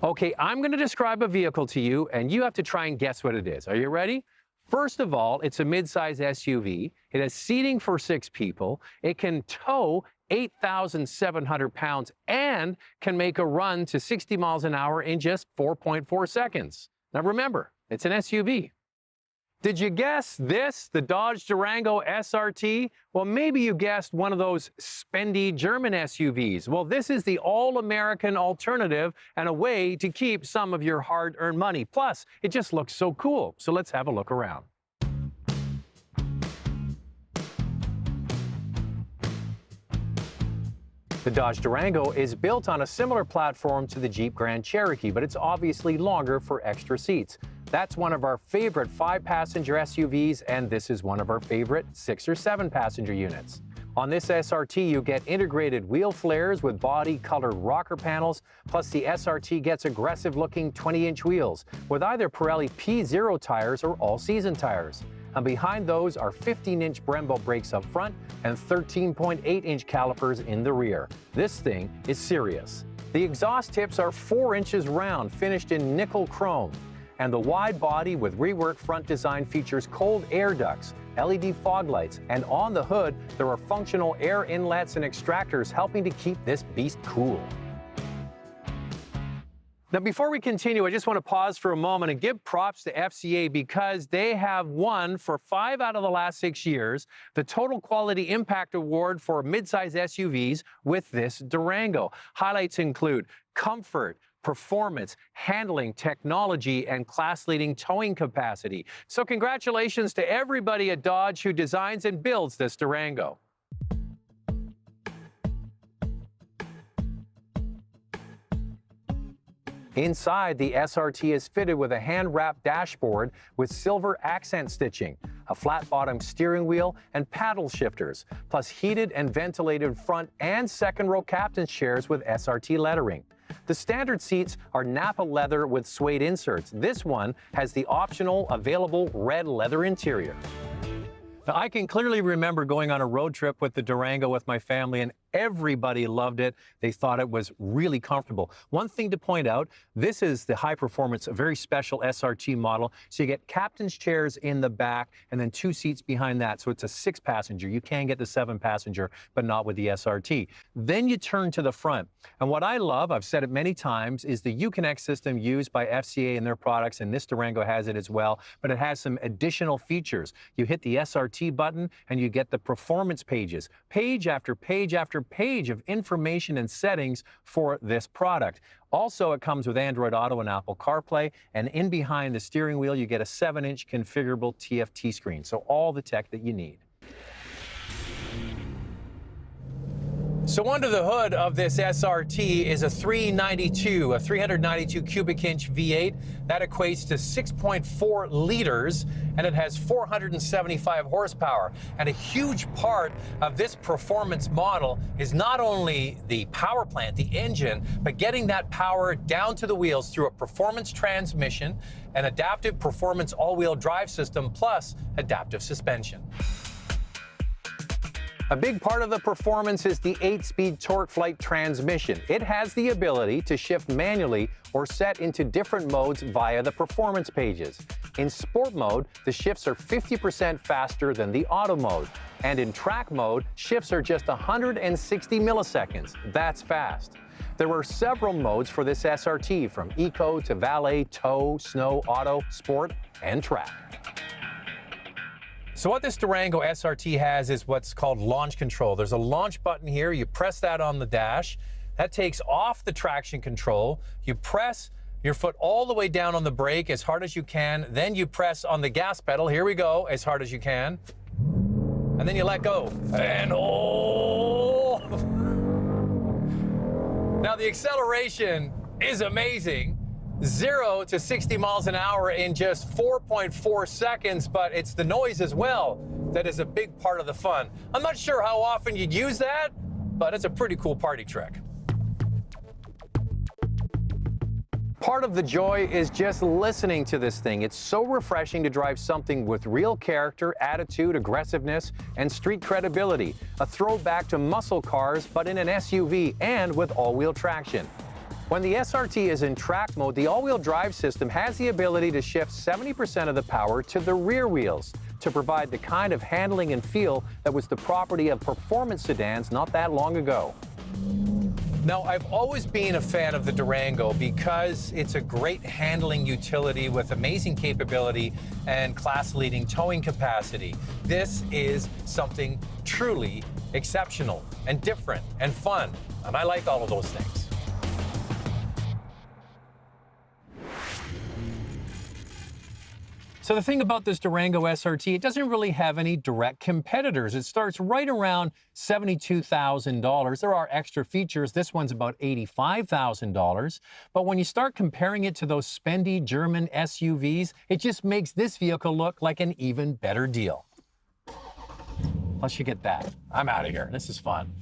Okay, I'm going to describe a vehicle to you, and you have to try and guess what it is. Are you ready? First of all, it's a midsize SUV. It has seating for 6 people. It can tow 8,700 pounds and can make a run to 60 miles an hour in just 4.4 seconds. Now remember, it's an SUV. Did you guess this, the Dodge Durango SRT? Well, maybe you guessed one of those spendy German SUVs. Well, this is the all-American alternative and a way to keep some of your hard-earned money. Plus, it just looks so cool. So let's have a look around. The Dodge Durango is built on a similar platform to the Jeep Grand Cherokee, but it's obviously longer for extra seats. That's one of our favorite 5-passenger SUVs, and this is one of our favorite 6 or 7-passenger units. On this SRT, you get integrated wheel flares with body-colored rocker panels, plus the SRT gets aggressive-looking 20-inch wheels with either Pirelli P0 tires or all-season tires. And behind those are 15-inch Brembo brakes up front and 13.8-inch calipers in the rear. This thing is serious. The exhaust tips are 4 inches round, finished in nickel chrome. And the wide body with reworked front design features cold air ducts, LED fog lights, and on the hood, there are functional air inlets and extractors helping to keep this beast cool. Now, before we continue, I just want to pause for a moment and give props to FCA because they have won for 5 out of the last 6 years the Total Quality Impact Award for midsize SUVs with this Durango. Highlights include comfort, performance, handling, technology, and class-leading towing capacity. So congratulations to everybody at Dodge who designs and builds this Durango. Inside, the SRT is fitted with a hand-wrapped dashboard with silver accent stitching, a flat-bottom steering wheel, and paddle shifters, plus heated and ventilated front and second-row captain's chairs with SRT lettering. The standard seats are Nappa leather with suede inserts. This one has the optional available red leather interior. Now, I can clearly remember going on a road trip with the Durango with my family, and everybody loved it. They thought it was really comfortable. One thing to point out, this is the high-performance, a very special SRT model. So you get captain's chairs in the back and then 2 seats behind that. So it's a 6-passenger. You can get the 7-passenger, but not with the SRT. Then you turn to the front. And what I love, I've said it many times, is the Uconnect system used by FCA in their products, and this Durango has it as well, but it has some additional features. You hit the SRT button and you get the performance pages, page after page after page of information and settings for this product. Also, it comes with Android Auto and Apple CarPlay, and in behind the steering wheel, you get a 7-inch configurable TFT screen. So all the tech that you need. So under the hood of this SRT is a 392 cubic inch V8. That equates to 6.4 liters, and it has 475 horsepower. And a huge part of this performance model is not only the power plant, the engine, but getting that power down to the wheels through a performance transmission, an adaptive performance all-wheel drive system, plus adaptive suspension. A big part of the performance is the 8-speed TorqueFlite transmission. It has the ability to shift manually or set into different modes via the performance pages. In sport mode, the shifts are 50% faster than the auto mode. And in track mode, shifts are just 160 milliseconds. That's fast. There are several modes for this SRT, from Eco to Valet, Tow, Snow, Auto, Sport, and Track. So what this Durango SRT has is what's called launch control. There's a launch button here. You press that on the dash. That takes off the traction control. You press your foot all the way down on the brake as hard as you can. Then you press on the gas pedal. Here we go, as hard as you can. And then you let go. And oh! Now the acceleration is amazing. 0 to 60 miles an hour in just 4.4 seconds, but it's the noise as well that is a big part of the fun. I'm not sure how often you'd use that, but it's a pretty cool party trick. Part of the joy is just listening to this thing. It's so refreshing to drive something with real character, attitude, aggressiveness, and street credibility. A throwback to muscle cars, but in an SUV and with all-wheel traction. When the SRT is in track mode, the all-wheel drive system has the ability to shift 70% of the power to the rear wheels to provide the kind of handling and feel that was the property of performance sedans not that long ago. Now, I've always been a fan of the Durango because it's a great handling utility with amazing capability and class-leading towing capacity. This is something truly exceptional and different and fun, and I like all of those things. So the thing about this Durango SRT, it doesn't really have any direct competitors. It starts right around $72,000. There are extra features. This one's about $85,000. But when you start comparing it to those spendy German SUVs, it just makes this vehicle look like an even better deal. Plus you get that. I'm out of here. This is fun.